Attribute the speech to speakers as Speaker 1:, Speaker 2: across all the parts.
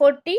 Speaker 1: 40,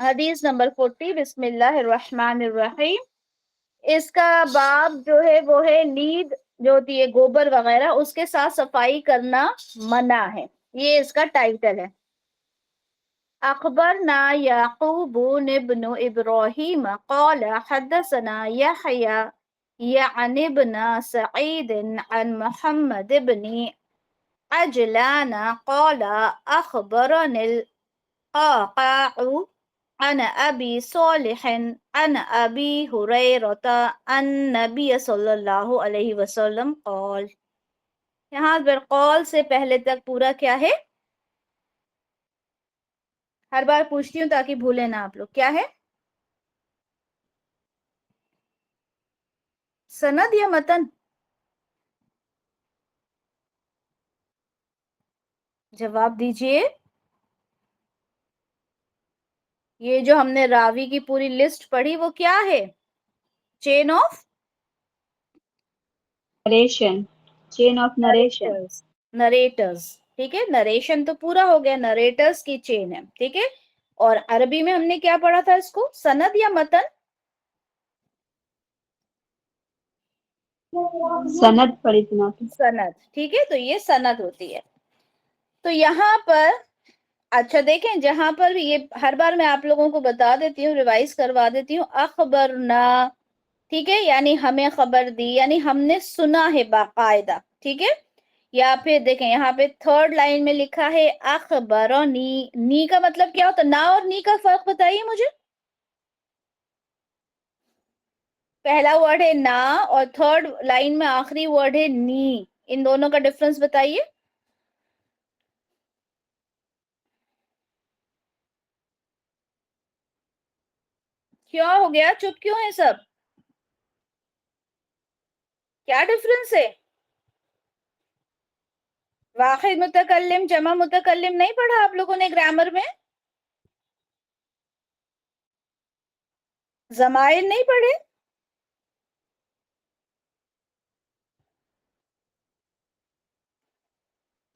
Speaker 1: حدیث نمبر 40، بسم اللہ الرحمن الرحیم. اس کا باب جو ہے وہ ہے نیند جو ہوتی ہے گوبر وغیرہ اس کے ساتھ صفائی کرنا منع ہے. یہ اس کا ٹائٹل ہے. اخبرنا یعقوب بن ابراہیم قال حدثنا یحیی یعن ابن سعید عن محمد بن عجلان قال اخبرني القعقاع عن ابی صالح عن ابی ہریرہ عن نبی صلی اللہ علیہ وسلم قال. یہاں پر قول سے پہلے تک پورا کیا ہے؟ ہر بار پوچھتی ہوں تاکہ بھولے نہ آپ لوگ. کیا ہے؟ سند یا متن؟ جواب دیجئے. یہ جو ہم نے راوی کی پوری لسٹ پڑھی وہ کیا ہے؟ Chain of
Speaker 2: narration, chain of narration.
Speaker 1: Narrators. ٹھیک ہے، نریشن تو پورا ہو گیا، نریٹرز کی چین ہے. ٹھیک ہے، اور عربی میں ہم نے کیا پڑھا تھا اس کو؟ سند یا متن؟
Speaker 2: سند پڑھی تھی نا.
Speaker 1: سند. ٹھیک ہے، تو یہ سند ہوتی ہے. تو یہاں پر اچھا دیکھیں، جہاں پر بھی یہ ہر بار میں آپ لوگوں کو بتا دیتی ہوں، ریوائز کروا دیتی ہوں. اخبرنا، ٹھیک ہے، یعنی ہمیں خبر دی، یعنی ہم نے سنا ہے باقاعدہ. ٹھیک ہے، یا پھر دیکھیں یہاں پہ تھرڈ لائن میں لکھا ہے اخبرنی. نی کا مطلب کیا ہوتا ہے؟ نا اور نی کا فرق بتائیے مجھے. پہلا ورڈ ہے نا اور تھرڈ لائن میں آخری ورڈ ہے نی. ان دونوں کا ڈفرنس بتائیے. کیا ہو گیا؟ چپ کیوں ہے سب؟ کیا ڈفرنس ہے؟ واحد متکلم جمع متکلم نہیں پڑھا آپ لوگوں نے گرامر میں؟ ضمائر نہیں پڑھے؟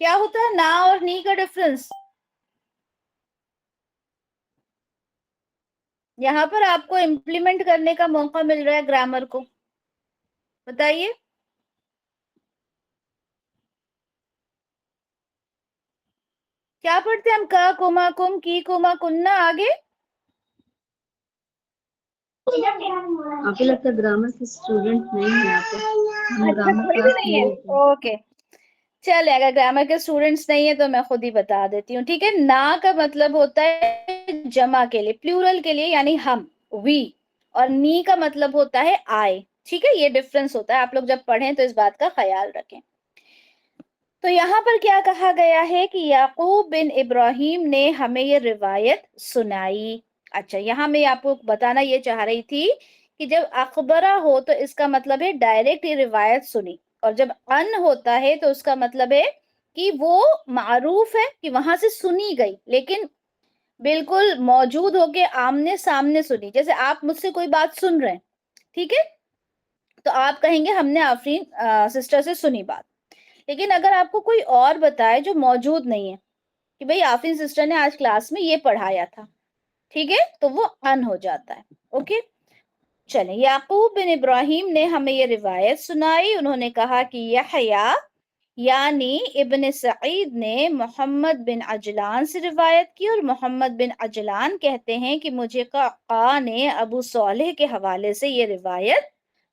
Speaker 1: کیا ہوتا ہے نا اور نی کا ڈفرنس؟ یہاں پر آپ کو امپلیمنٹ کرنے کا موقع مل رہا ہے گرامر کو. بتائیے. کیا پڑھتے ہیں ہم؟ کا کوما کم کی کوما کننا آگے.
Speaker 2: آپ لگتا ہے گرامر کے اسٹوڈنٹ نہیں ہیں آپ. ہم
Speaker 1: اچھا
Speaker 2: گرامر
Speaker 1: کوئی بھی
Speaker 2: کلاس
Speaker 1: نہیں
Speaker 2: نہیں
Speaker 1: ہے.
Speaker 2: لیتے.
Speaker 1: اوکے چلے، اگر گرامر کے اسٹوڈنٹس نہیں ہیں تو میں خود ہی بتا دیتی ہوں. ٹھیک ہے، نا کا مطلب ہوتا ہے جمع کے لیے، پلورل کے لیے، یعنی ہم، وی. اور نی کا مطلب ہوتا ہے آئی. ٹھیک ہے، یہ ڈفرنس ہوتا ہے. آپ لوگ جب پڑھیں تو اس بات کا خیال رکھیں. تو یہاں پر کیا کہا گیا ہے کہ یعقوب بن ابراہیم نے ہمیں یہ روایت سنائی. اچھا، یہاں میں آپ کو بتانا یہ چاہ رہی تھی کہ جب اخبرہ ہو تو اس کا مطلب ہے ڈائریکٹ یہ روایت سنی، اور جب ان ہوتا ہے تو اس کا مطلب ہے کہ وہ معروف ہے کہ وہاں سے سنی گئی، لیکن بالکل موجود ہو کے آمنے سامنے سنی. جیسے آپ مجھ سے کوئی بات سن رہے ہیں، ٹھیک ہے، تو آپ کہیں گے ہم نے آفرین سسٹر سے سنی بات. لیکن اگر آپ کو کوئی اور بتائے جو موجود نہیں ہے کہ بھئی آفرین سسٹر نے آج کلاس میں یہ پڑھایا تھا، ٹھیک ہے، تو وہ ان ہو جاتا ہے. اوکے چلیں. یعقوب بن ابراہیم نے ہمیں یہ روایت سنائی. انہوں نے کہا کہ یحییٰ یعنی ابن سعید نے محمد بن عجلان سے روایت کی، اور محمد بن عجلان کہتے ہیں کہ مجھے قعقاع نے ابو صالح کے حوالے سے یہ روایت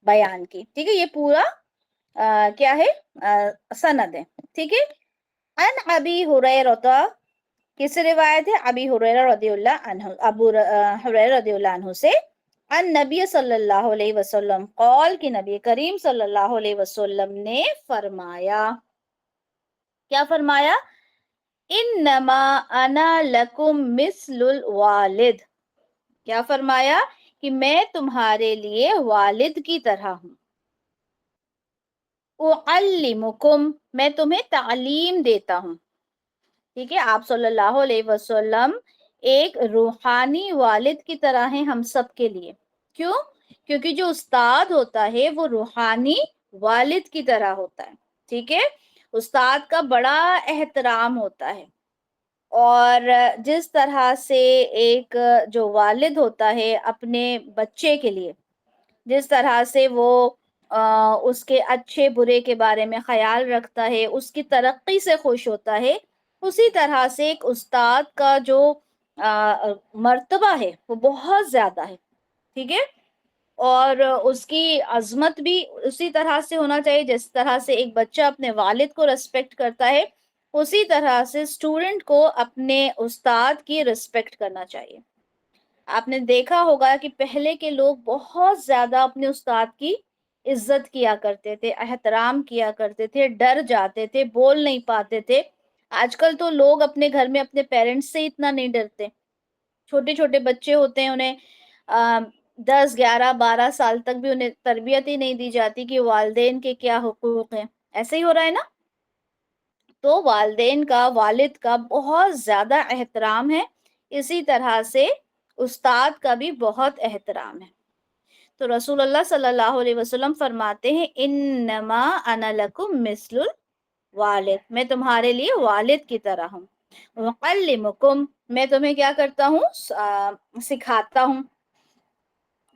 Speaker 1: بیان کی. ٹھیک ہے، یہ پورا کیا ہے؟ سند ہے. ٹھیک ہے. عن ابی ہریرہ، کس سے روایت ہے؟ ابی ہریرہ رضی اللہ عنہ، ابو ہریرہ رضی اللہ عنہ سے. ان نبی صلی اللہ علیہ وسلم قال، کہ نبی کریم صلی اللہ علیہ وسلم نے فرمایا. کیا فرمایا؟ انما انا لکم مثل الوالد. کیا فرمایا؟ کہ میں تمہارے لیے والد کی طرح ہوں. اعلمکم، میں تمہیں تعلیم دیتا ہوں. ٹھیک ہے، آپ صلی اللہ علیہ وسلم ایک روحانی والد کی طرح ہیں ہم سب کے لیے. کیوں؟ کیونکہ جو استاد ہوتا ہے وہ روحانی والد کی طرح ہوتا ہے. ٹھیک ہے، استاد کا بڑا احترام ہوتا ہے. اور جس طرح سے ایک جو والد ہوتا ہے اپنے بچے کے لیے جس طرح سے وہ اس کے اچھے برے کے بارے میں خیال رکھتا ہے، اس کی ترقی سے خوش ہوتا ہے، اسی طرح سے ایک استاد کا جو مرتبہ ہے وہ بہت زیادہ ہے، ٹھیک ہے، اور اس کی عظمت بھی اسی طرح سے ہونا چاہیے جس طرح سے ایک بچہ اپنے والد کو ریسپیکٹ کرتا ہے، اسی طرح سے اسٹوڈنٹ کو اپنے استاد کی ریسپیکٹ کرنا چاہیے۔ آپ نے دیکھا ہوگا کہ پہلے کے لوگ بہت زیادہ اپنے استاد کی عزت کیا کرتے تھے، احترام کیا کرتے تھے، ڈر جاتے تھے، بول نہیں پاتے تھے۔ آج کل تو لوگ اپنے گھر میں اپنے پیرنٹس سے اتنا نہیں ڈرتے، چھوٹے چھوٹے بچے ہوتے ہیں، انہیں 10 11 12 سال تک بھی انہیں تربیت ہی نہیں دی جاتی کہ والدین کے کیا حقوق ہیں۔ ایسے ہی ہو رہا ہے نا؟ تو والدین کا، والد کا بہت زیادہ احترام ہے، اسی طرح سے استاد کا بھی بہت احترام ہے۔ تو رسول اللہ صلی اللہ علیہ وسلم فرماتے ہیں انما انا لکم مثل الوالد، میں تمہارے لیے والد کی طرح ہوں، وَأُعَلِّمُكُم، میں تمہیں کیا کرتا ہوں؟ سکھاتا ہوں۔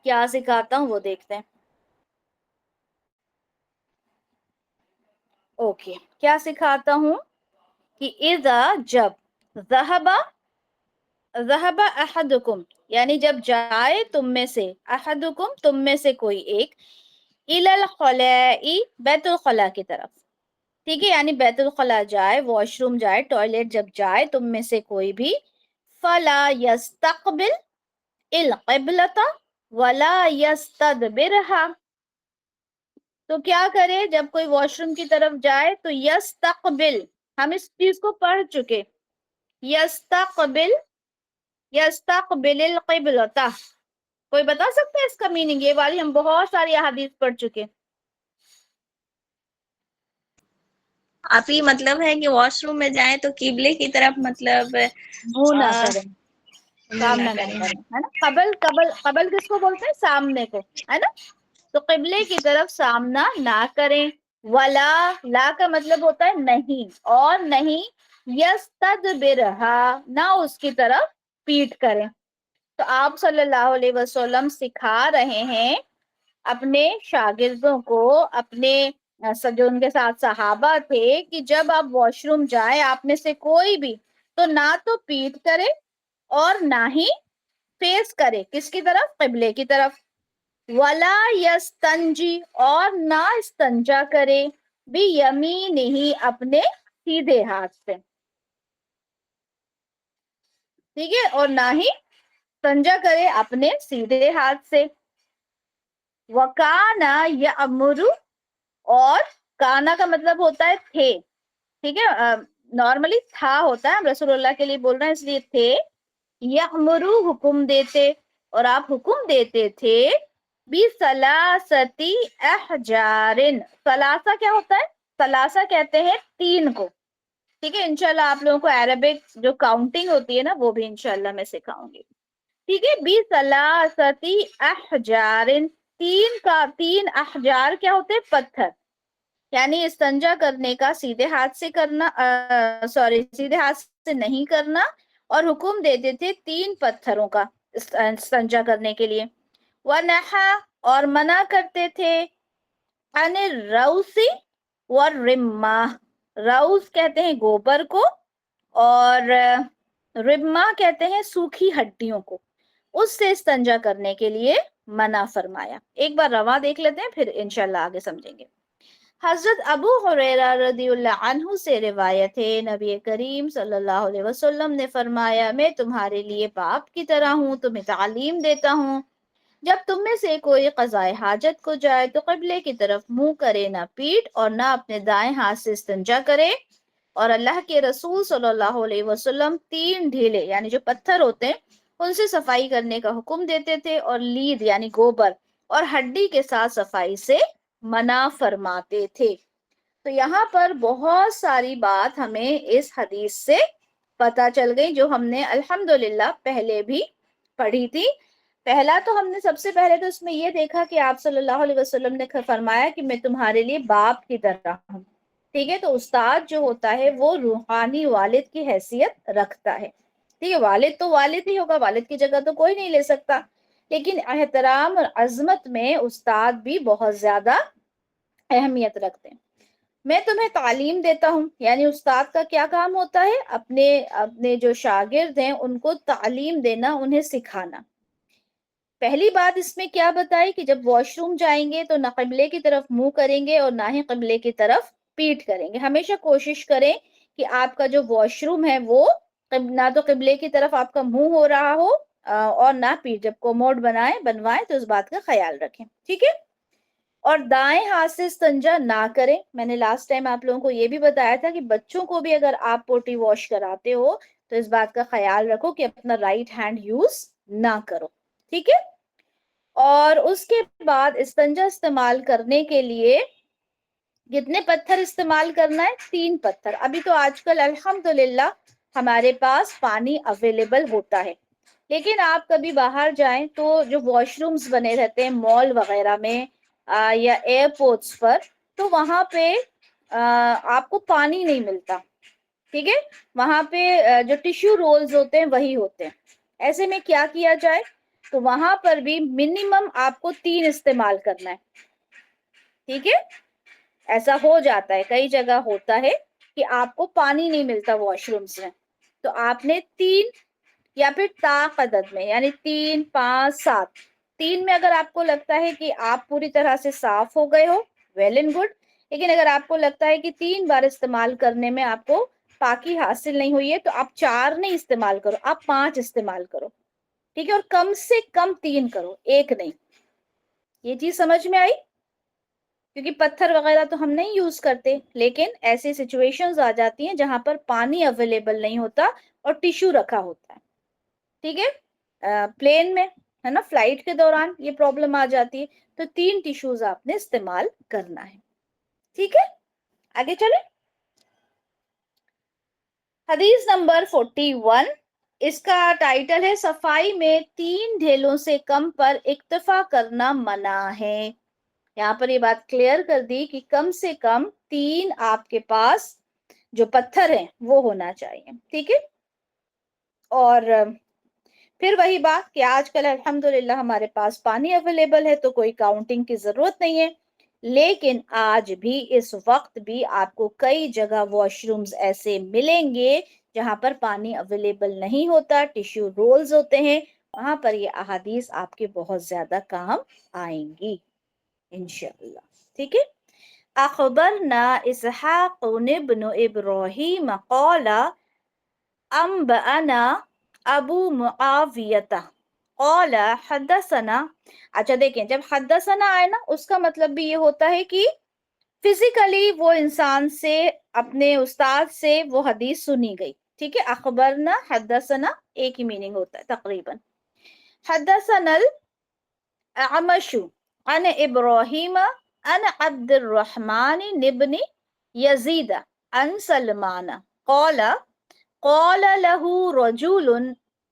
Speaker 1: کیا سکھاتا ہوں وہ دیکھتے ہیں۔ اوکے، کیا سکھاتا ہوں کہ اذا جب ذہب احدکم، یعنی جب جائے تم میں سے، احدکم تم میں سے کوئی ایک، الی الخلاء بیت الخلاء کی طرف، ٹھیک ہے، یعنی بیت الخلاء جائے، واش روم جائے، ٹوائلٹ جب جائے تم میں سے کوئی بھی، فلا یستقبل القبلۃ ولا یستدبرها، تو کیا کرے جب کوئی واش روم کی طرف جائے تو یستقبل، ہم اس چیز کو پڑھ چکے، یستقبل یستقبل القبلۃ، کوئی بتا سکتا ہے اس کا میننگ؟ یہ والی ہم بہت ساری احادیث پڑھ چکے۔
Speaker 3: آپ ہی مطلب ہے کہ واش روم میں جائیں تو قبلے کی طرف مطلب
Speaker 1: منہ نہ کریں، سامنا نہ کریں، ہے نا؟ قبل قبل قبل کس کو بولتے ہیں؟ سامنے کو، ہے نا؟ تو قبلے کی طرف سامنا نہ کریں، ولا، لا کا مطلب ہوتا ہے نہیں، اور نہیں یستدبرہا، نہ اس کی طرف پیٹ کریں۔ تو آپ صلی اللہ علیہ وسلم سکھا رہے ہیں اپنے شاگردوں کو، اپنے جو ان کے ساتھ صحابہ تھے، کہ جب آپ واش روم جائیں آپ میں سے کوئی بھی، تو نہ تو پیٹ کرے اور نہ ہی فیس کرے کس کی طرف؟ قبلے کی طرف، ولا یستنجی، اور نہ استنجا کرے، بھی یمین ہی، اپنے سیدھے ہاتھ سے، ٹھیک ہے، اور نہ ہی استنجا کرے اپنے سیدھے ہاتھ سے۔ وکانا یامر، اور کانا کا مطلب ہوتا ہے تھے، ٹھیک ہے، نارملی تھا ہوتا ہے، ہم رسول اللہ کے لیے بول رہے ہیں اس لیے تھے، یامرو حکم دیتے، اور آپ حکم دیتے تھے، بِثَلَاثَةِ احجارن، ثلاثہ کیا ہوتا ہے؟ ثلاثہ کہتے ہیں 3 کو، ٹھیک ہے، انشاءاللہ آپ لوگوں کو عربک جو کاؤنٹنگ ہوتی ہے نا وہ بھی انشاءاللہ میں سکھاؤں گی، ٹھیک ہے، بِثَلَاثَةِ احجارن، 3 احجار کیا ہوتے ہیں؟ پتھر، یعنی استنجا کرنے کا سیدھے ہاتھ سے کرنا، سیدھے ہاتھ سے نہیں کرنا، اور حکم دیتے تھے 3 پتھروں کا استنجا کرنے کے لیے۔ وَنَحَا، اور منع کرتے تھے، عن الروث والرمہ، روث کہتے ہیں گوبر کو، اور رمہ کہتے ہیں سوکھی ہڈیوں کو، اس سے استنجا کرنے کے لیے منع فرمایا۔ ایک بار رواں دیکھ لیتے ہیں پھر انشاءاللہ آگے سمجھیں گے۔ حضرت ابو ہریرہ رضی اللہ عنہ سے روایت ہے، نبی کریم صلی اللہ علیہ وسلم نے فرمایا، میں تمہارے لیے باپ کی طرح ہوں، تمہیں تعلیم دیتا ہوں، جب تم میں سے کوئی قضائے حاجت کو جائے تو قبلے کی طرف منہ کرے، نہ پیٹ، اور نہ اپنے دائیں ہاتھ سے استنجا کرے۔ اور اللہ کے رسول صلی اللہ علیہ وسلم 3 ڈھیلے یعنی جو پتھر ہوتے ہیں ان سے صفائی کرنے کا حکم دیتے تھے، اور لید یعنی گوبر اور ہڈی کے ساتھ صفائی سے منع فرماتے تھے۔ تو یہاں پر بہت ساری بات ہمیں اس حدیث سے پتہ چل گئی جو ہم نے الحمدللہ پہلے بھی پڑھی تھی۔ پہلا تو ہم نے سب سے پہلے تو اس میں یہ دیکھا کہ آپ صلی اللہ علیہ وسلم نے فرمایا کہ میں تمہارے لیے باپ کی طرح ہوں، ٹھیک ہے، تو استاد جو ہوتا ہے وہ روحانی والد کی حیثیت رکھتا ہے، ٹھیک ہے، والد تو والد ہی ہوگا، والد کی جگہ تو کوئی نہیں لے سکتا، لیکن احترام اور عظمت میں استاد بھی بہت زیادہ اہمیت رکھتے ہیں۔ میں تمہیں تعلیم دیتا ہوں، یعنی استاد کا کیا کام ہوتا ہے؟ اپنے جو شاگرد ہیں ان کو تعلیم دینا، انہیں سکھانا۔ پہلی بات اس میں کیا بتائی کہ جب واش روم جائیں گے تو نہ قبلے کی طرف منہ کریں گے اور نہ ہی قبلے کی طرف پیٹ کریں گے۔ ہمیشہ کوشش کریں کہ آپ کا جو واش روم ہے وہ نہ تو قبلے کی طرف آپ کا منہ ہو رہا ہو اور نہ پیٹ۔ جب کوموڈ بنوائیں تو اس بات کا خیال رکھیں، ٹھیک ہے۔ اور دائیں ہاتھ سے استنجا نہ کریں۔ میں نے لاسٹ ٹائم آپ لوگوں کو یہ بھی بتایا تھا کہ بچوں کو بھی اگر آپ پوٹی واش کراتے ہو تو اس بات کا خیال رکھو کہ اپنا رائٹ ہینڈ یوز نہ کرو، ٹھیک ہے۔ اور اس کے بعد استنجا استعمال کرنے کے لیے کتنے پتھر استعمال کرنا ہے؟ 3 پتھر۔ ابھی تو آج کل الحمدللہ ہمارے پاس پانی اویلیبل ہوتا ہے، لیکن آپ کبھی باہر جائیں تو جو واش رومز بنے رہتے ہیں مال وغیرہ میں یا ایئرپورٹس پر، تو وہاں پہ آپ کو پانی نہیں ملتا، ٹھیک ہے، وہاں پہ جو ٹیشو رولز ہوتے ہیں وہی ہوتے ہیں۔ ایسے میں کیا کیا جائے؟ تو وہاں پر بھی منیمم آپ کو 3 استعمال کرنا ہے، ٹھیک ہے۔ ایسا ہو جاتا ہے، کئی جگہ ہوتا ہے کہ آپ کو پانی نہیں ملتا واش رومز میں، تو آپ نے 3 یا پھر طاق عدد میں، یعنی 3 5 7، 3 میں اگر آپ کو لگتا ہے کہ آپ پوری طرح سے صاف ہو گئے ہو، ویل اینڈ گڈ، لیکن اگر آپ کو لگتا ہے کہ 3 بار استعمال کرنے میں آپ کو پاکی حاصل نہیں ہوئی ہے تو آپ 4 نہیں استعمال کرو، آپ 5 استعمال کرو، ٹھیک ہے، اور کم سے کم 3 کرو، 1 نہیں۔ یہ چیز سمجھ میں آئی؟ کیونکہ پتھر وغیرہ تو ہم نہیں یوز کرتے، لیکن ایسی سچویشنز آ جاتی ہیں جہاں پر پانی اویلیبل نہیں ہوتا اور ٹیشو رکھا ہوتا ہے، ٹھیک ہے، پلین میں ہے نا، فلائٹ کے دوران یہ پرابلم آ جاتی ہے، تو 3 ٹیشوز آپ نے استعمال کرنا ہے، ٹھیک ہے۔ آگے چلیں، حدیث نمبر 41، اس کا ٹائٹل ہے صفائی میں 3 ڈھیلوں سے کم پر اکتفا کرنا منع ہے۔ یہاں پر یہ بات کلیئر کر دی کہ کم سے کم 3 آپ کے پاس جو پتھر ہیں وہ ہونا چاہیے، ٹھیک ہے۔ اور پھر وہی بات کہ آج کل الحمدللہ ہمارے پاس پانی اویلیبل ہے تو کوئی کاؤنٹنگ کی ضرورت نہیں ہے، لیکن آج بھی اس وقت بھی آپ کو کئی جگہ واش رومز ایسے ملیں گے جہاں پر پانی اویلیبل نہیں ہوتا، ٹیشو رولز ہوتے ہیں، وہاں پر یہ احادیث آپ کے بہت زیادہ کام آئیں گی انشاءاللہ، ٹھیک ہے۔ اخبرنا اسحاق بن ابراہیم قال انبأنا ابو معاویہ قال حدثنا۔ اچھا دیکھیں، جب حدثنا آئے نا اس کا مطلب بھی یہ ہوتا ہے کہ فزیکلی وہ انسان سے، اپنے استاد سے وہ حدیث سنی گئی، ٹھیک ہے۔ اخبرنا حدثنا ایک ہی میننگ ہوتا ہے تقریباً۔ حدثنا الاعمش عن ابراہیم عن عبد الرحمن بن یزید عن سلمان قال قال له رجل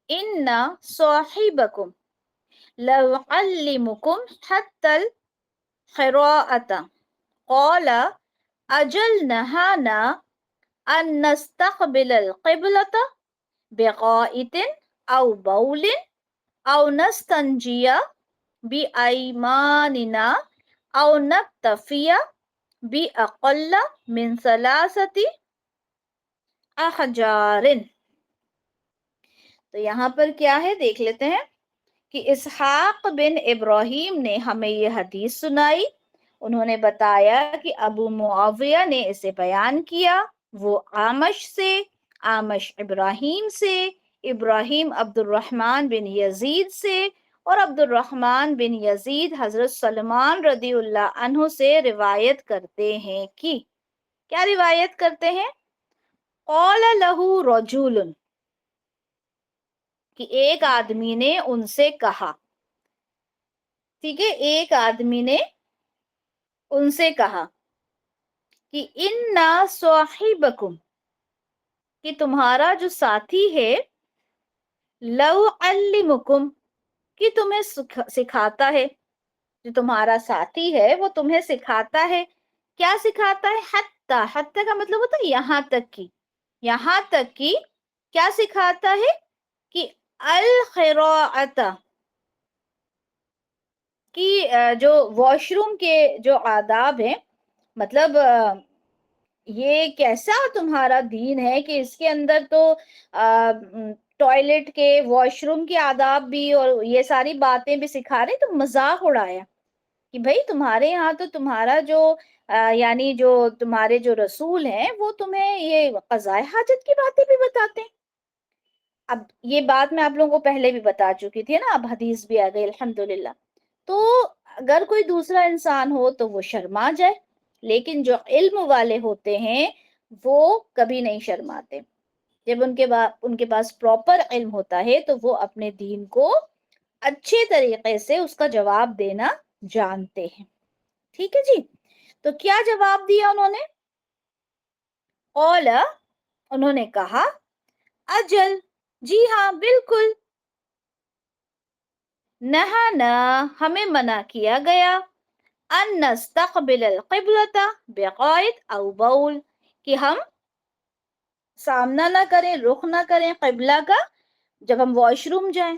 Speaker 1: ان صاحبكم ليعلمكم حتى القراءة قال اجل نهانا ان نستقبل القبلة بغائط او بول او نستنجي بأيماننا او نكتفي بأقل من 3 احجار۔ تو یہاں پر کیا ہے دیکھ لیتے ہیں کہ اسحاق بن ابراہیم نے ہمیں یہ حدیث سنائی، انہوں نے بتایا کہ ابو معاویہ نے اسے بیان کیا، وہ آمش سے، آمش ابراہیم سے، ابراہیم عبد الرحمن بن یزید سے، اور عبد الرحمن بن یزید حضرت سلمان رضی اللہ عنہ سے روایت کرتے ہیں کہ کیا روایت کرتے ہیں؟ قال له رجل، کہ ایک آدمی نے ان سے کہا، ٹھیک ہے، ایک آدمی نے ان سے کہا کہ اِنَّ صَاحِبَكُمْ، کہ تمہارا جو ساتھی ہے، لَوْ عَلِّمُكُمْ، کہ تمہیں سکھاتا ہے، جو تمہارا ساتھی ہے وہ تمہیں سکھاتا ہے، کیا سکھاتا ہے؟ حَتَّى حتی، حتی کا مطلب ہوتا ہے یہاں تک کی، یہاں تک کی کیا سکھاتا ہے کہ القراءۃ، کی جو واش روم کے جو آداب ہیں، مطلب یہ کیسا تمہارا دین ہے کہ اس کے اندر تو ٹوائلٹ کے واش روم کے آداب بھی اور یہ ساری باتیں بھی سکھا رہے، تو مذاق اڑایا کہ بھئی تمہارے یہاں تو تمہارا جو یعنی جو تمہارے جو رسول ہیں وہ تمہیں یہ قضاء حاجت کی باتیں بھی بتاتے ہیں۔ اب یہ بات میں آپ لوگوں کو پہلے بھی بتا چکی تھی نا، اب حدیث بھی آ گئی الحمدللہ۔ تو اگر کوئی دوسرا انسان ہو تو وہ شرما جائے، لیکن جو علم والے ہوتے ہیں وہ کبھی نہیں شرماتے۔ جب ان کے پاس پراپر علم ہوتا ہے تو وہ اپنے دین کو اچھے طریقے سے اس کا جواب دینا جانتے ہیں۔ ٹھیک ہے جی، تو کیا جواب دیا انہوں نے؟ اولا، انہوں نے کہا اجل، جی ہاں بالکل، نہانا، ہمیں منع کیا گیا، ان نستقبل القبلۃ بقائد او بول، کہ ہم سامنا نہ کریں، رخ نہ کریں قبلہ کا جب ہم واش روم جائیں۔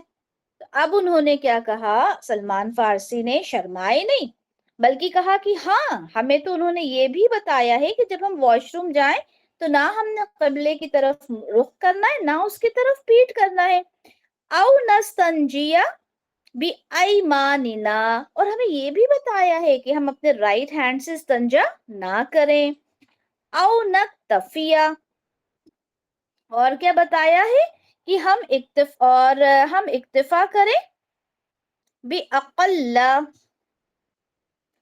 Speaker 1: تو اب انہوں نے کیا کہا، سلمان فارسی نے شرمائے نہیں بلکہ کہا کہ ہاں ہمیں تو انہوں نے یہ بھی بتایا ہے کہ جب ہم واش روم جائیں تو نہ ہم نے قبلے کی طرف رخ کرنا ہے نہ اس کی طرف پیٹ کرنا ہے، او نستنجیا بِأَيْمَانِنَا، اور ہمیں یہ بھی بتایا ہے کہ ہم اپنے رائٹ ہینڈ سے استنجا نہ کریں، او نکتفیا، اور کیا بتایا ہے کہ ہم اکتفا کریں بِأَقَلَّ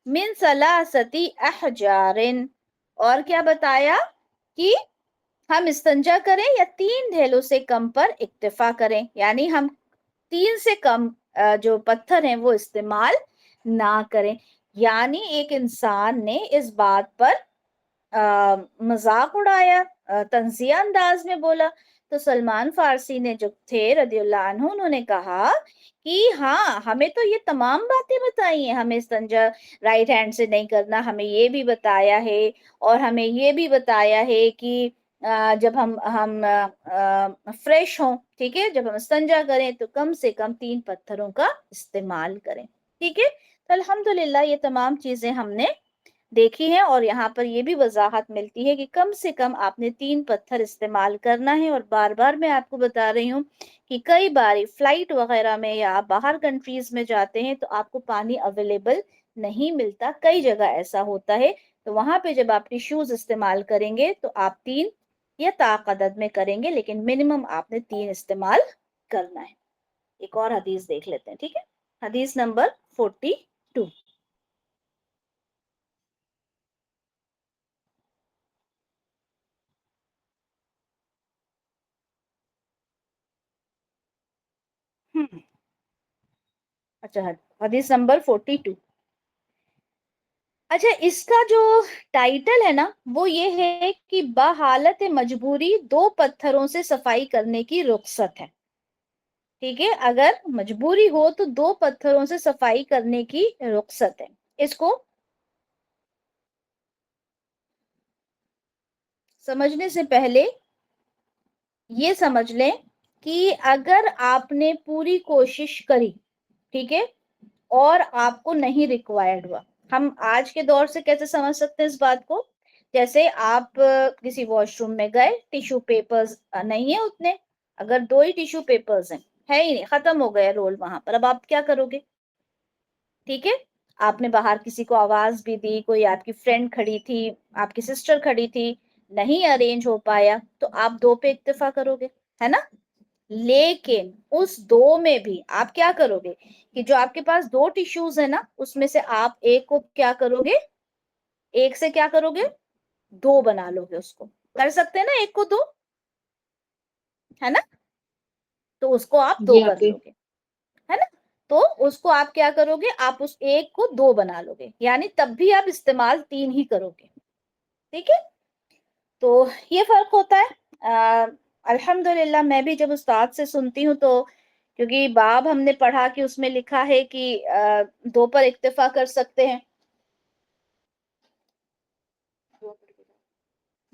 Speaker 1: من ثلاثتی احجار، اور کیا بتایا کہ ہم استنجا کریں یا 3 ڈھیلوں سے کم پر اکتفا کریں، یعنی ہم 3 سے کم جو پتھر ہیں وہ استعمال نہ کریں۔ یعنی ایک انسان نے اس بات پر مذاق اڑایا، طنزیہ انداز میں بولا، تو سلمان فارسی نے جو تھے رضی اللہ عنہ، انہوں نے کہا کہ ہاں ہمیں تو یہ تمام باتیں بتائی ہیں، ہمیں استنجا رائٹ ہینڈ سے نہیں کرنا، ہمیں یہ بھی بتایا ہے، اور ہمیں یہ بھی بتایا ہے کہ جب ہم فریش ہوں، ٹھیک ہے، جب ہم استنجا کریں تو کم سے کم 3 پتھروں کا استعمال کریں۔ ٹھیک ہے، تو الحمدللہ یہ تمام چیزیں ہم نے دیکھی ہیں، اور یہاں پر یہ بھی وضاحت ملتی ہے کہ کم سے کم آپ نے 3 پتھر استعمال کرنا ہے، اور بار بار میں آپ کو بتا رہی ہوں کہ کئی باری فلائٹ وغیرہ میں یا آپ باہر کنٹریز میں جاتے ہیں تو آپ کو پانی اویلیبل نہیں ملتا، کئی جگہ ایسا ہوتا ہے، تو وہاں پہ جب آپ ٹیشوز استعمال کریں گے تو آپ 3 یا تعدد میں کریں گے، لیکن منیمم آپ نے 3 استعمال کرنا ہے۔ ایک اور حدیث دیکھ لیتے ہیں، ٹھیک ہے، حدیث نمبر 42۔ اچھا، حدیث نمبر 42۔ اچھا، اس کا جو ٹائٹل ہے نا وہ یہ ہے کہ بحالت مجبوری 2 پتھروں سے صفائی کرنے کی رخصت ہے۔ ٹھیک ہے، اگر مجبوری ہو تو 2 پتھروں سے صفائی کرنے کی رخصت ہے۔ اس کو سمجھنے سے پہلے یہ سمجھ لیں کہ اگر آپ نے پوری کوشش کری، ٹھیک ہے، اور آپ کو نہیں ریکوائرڈ ہوا، ہم آج کے دور سے کیسے سمجھ سکتے ہیں اس بات کو؟ جیسے آپ کسی واش روم میں گئے، ٹیشو پیپرز نہیں ہیں اتنے، اگر 2 ہی ٹیشو پیپرز ہیں، ہے ہی نہیں، ختم ہو گیا رول وہاں پر، اب آپ کیا کرو گے؟ ٹھیک ہے، آپ نے باہر کسی کو آواز بھی دی، کوئی آپ کی فرینڈ کھڑی تھی، آپ کی سسٹر کھڑی تھی، نہیں ارینج ہو پایا تو آپ 2 پہ اکتفا کرو گے، ہے نا؟ لیکن اس 2 میں بھی آپ کیا کرو گے کہ جو آپ کے پاس 2 ٹیشوز ہیں نا اس میں سے آپ ایک کو کیا کرو گے، ایک سے کیا کرو گے، 2 بنا لو گے، اس کو کر سکتے ہیں نا، ایک کو 2، ہے نا؟ تو اس کو آپ 2
Speaker 2: جی
Speaker 1: کر
Speaker 2: آپی،
Speaker 1: لو گے، ہے نا؟ تو اس کو آپ کیا کرو گے، آپ اس ایک کو 2 بنا لو گے، یعنی تب بھی آپ استعمال 3 ہی کرو گے۔ ٹھیک ہے، تو یہ فرق ہوتا ہے۔ الحمدللہ میں بھی جب استاد سے سنتی ہوں تو کیونکہ باب ہم نے پڑھا کہ اس میں لکھا ہے کہ 2 پر اکتفا کر سکتے ہیں،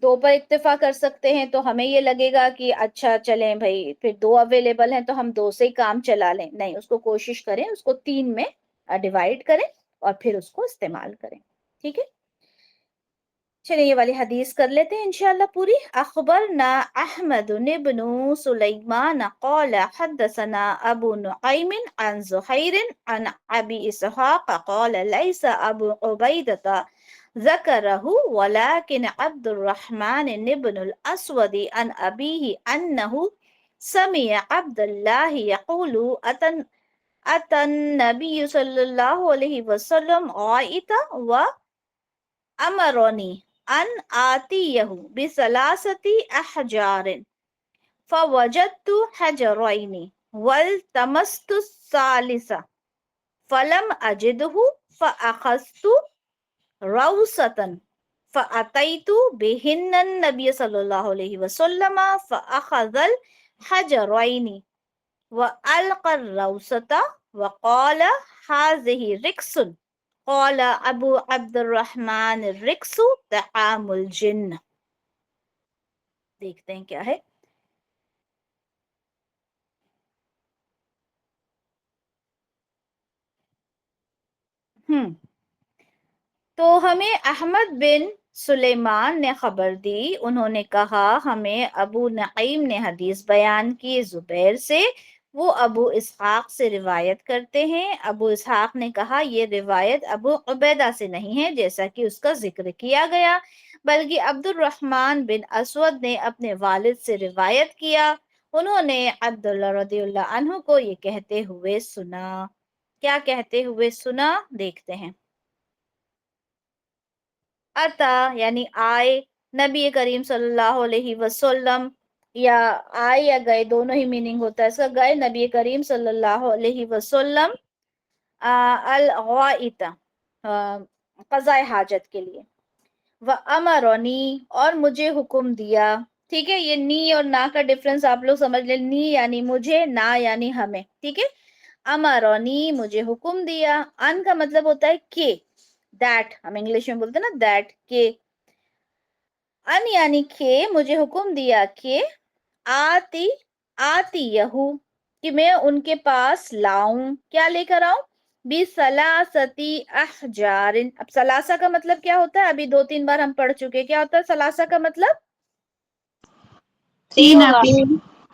Speaker 1: دو پر اکتفا کر سکتے ہیں تو ہمیں یہ لگے گا کہ اچھا چلیں بھائی پھر دو اویلیبل ہیں تو ہم دو سے ہی کام چلا لیں، نہیں، اس کو کوشش کریں اس کو 3 میں ڈیوائڈ کریں اور پھر اس کو استعمال کریں. ٹھیک ہے، چلیں یہ والی حدیث کر لیتے ہیں انشاءاللہ پوری. اخبرنا احمد بن سلیمان قال حدثنا ابو نعیم عن زہیر عن ابی اسحاق قال لیس ابو عبیدہ ذکرہ ولكن عبد الرحمن بن الاسود عن ابیہ انہ سمع عبد اللہ یقول اتى النبی صلی اللہ علیہ وسلم غائطا وامرنی ان آتیہ بثلاثة احجار فوجدت حجرین والتمست الثالث فلم اجدہ فاخذت روسة فأتيت بهن النبي صلى الله عليه وسلم فأخذ الحجرين وألقى الروسة وقال هذه ركس. قال أبو عبد الرحمن الركس طعام الجن. دیکھتے ہیں کیا ہے. تو ہمیں احمد بن سلیمان نے خبر دی، انہوں نے کہا ہمیں ابو نعیم نے حدیث بیان کی زبیر سے، وہ ابو اسحاق سے روایت کرتے ہیں. ابو اسحاق نے کہا یہ روایت ابو عبیدہ سے نہیں ہے جیسا کہ اس کا ذکر کیا گیا، بلکہ عبد الرحمن بن اسود نے اپنے والد سے روایت کیا، انہوں نے عبداللہ رضی اللہ عنہ کو یہ کہتے ہوئے سنا. کیا کہتے ہوئے سنا دیکھتے ہیں. اتا یعنی آئے نبی کریم صلی اللہ علیہ وسلم، یا آئے یا گئے دونوں ہی میننگ ہوتا ہے اس کا. گئے نبی کریم صلی اللہ علیہ وسلم الغائط قضاء حاجت کے لیے، وامرنی اور مجھے حکم دیا. ٹھیک ہے، یہ نی اور نا کا ڈفرنس آپ لوگ سمجھ لیں، نی یعنی مجھے، نا یعنی ہمیں. ٹھیک ہے، امرنی مجھے حکم دیا، ان کا مطلب ہوتا ہے کہ، دیٹ ہم انگلش میں بولتے ہیں نا دیٹ، کہ ان یعنی کہ مجھے حکم دیا کہ آتی یہو کہ میں ان کے پاس لاؤں، کیا لے کر آؤں؟ بثلاثتی احجار. اب ثلاثہ کا مطلب کیا ہوتا ہے؟ ابھی 2-3 بار ہم پڑھ چکے. کیا ہوتا ہے ثلاثہ کا مطلب؟
Speaker 2: تین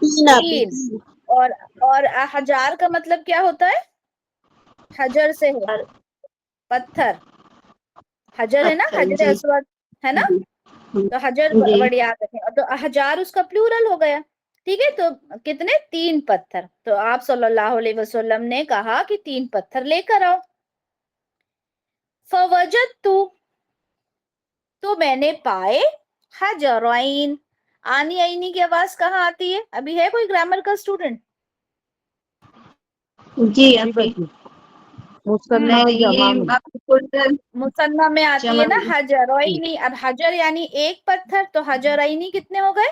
Speaker 1: تین. اور احجار کا مطلب کیا ہوتا ہے؟ حجر سے ہے، پتھر. حجر ہے نا، حجر اسود ہے نا، تو حجر ورڈ یاد رکھیں. تو احجار اس کا پلورل ہو گیا. ٹھیک ہے، تو کتنے؟ 3 پتھر. تو آپ صلی اللہ علیہ وسلم نے کہا کہ 3 پتھر لے کر آؤ. فوجدت تو میں نے پائے، حجرین. آنی آئینی کی آواز کہاں آتی ہے؟ ابھی ہے کوئی گرامر کا اسٹوڈنٹ؟
Speaker 2: جی ابھی
Speaker 1: مصنع میں آتی ہے نا حجرینی. اب حجر یعنی ایک پتھر، تو حجرینی کتنے ہو گئے؟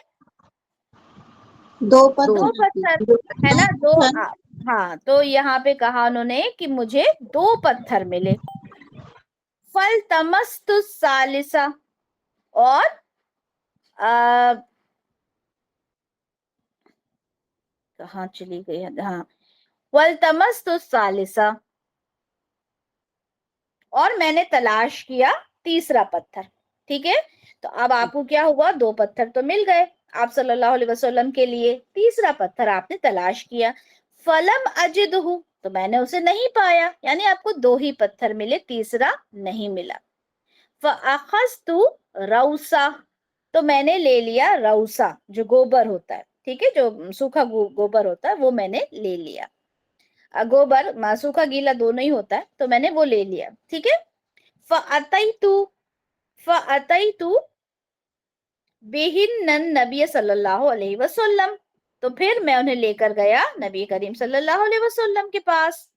Speaker 2: 2
Speaker 1: 2 پتھر ہے نا، 2. ہاں، تو یہاں پہ کہا انہوں نے کہ مجھے 2 پتھر ملے. فَالْتَمَسْتُ الثَّالِثَ اور کہاں چلی گئی؟ ہاں، وَالْتَمَسْتُ الثَّالِثَ اور میں نے تلاش کیا تیسرا پتھر. ٹھیک ہے، تو اب آپ کو کیا ہوا؟ 2 پتھر تو مل گئے آپ صلی اللہ علیہ وسلم کے لیے، تیسرا پتھر آپ نے تلاش کیا. فلم اجدہ تو میں نے اسے نہیں پایا، یعنی آپ کو 2 ہی پتھر ملے، تیسرا نہیں ملا. فاخذت روسا تو میں نے لے لیا روسا جو گوبر ہوتا ہے. ٹھیک ہے، جو سوکھا گوبر ہوتا ہے وہ میں نے لے لیا. گوبر سوکھا گیلا دونوں ہی ہوتا ہے، تو میں نے وہ لے لیا. ٹھیک ہے، فَأَتَيْتُ بِهِنَّ النَّبِيَ صلی اللہ علیہ وسلم تو پھر میں انہیں لے کر گیا نبی کریم صلی اللہ علیہ وسلم کے پاس.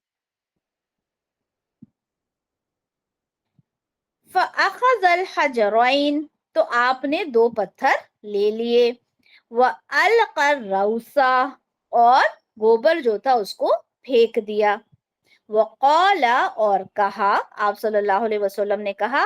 Speaker 1: فَأَخَذَ الْحَجَرَيْنِ تو آپ نے 2 پتھر لے لیے. وَأَلْقَى الرَّوْسَ اور گوبر جو تھا اس کو پھینک دیا. وَقَالَ اور کہا، آپ صلی اللہ علیہ وسلم نے کہا،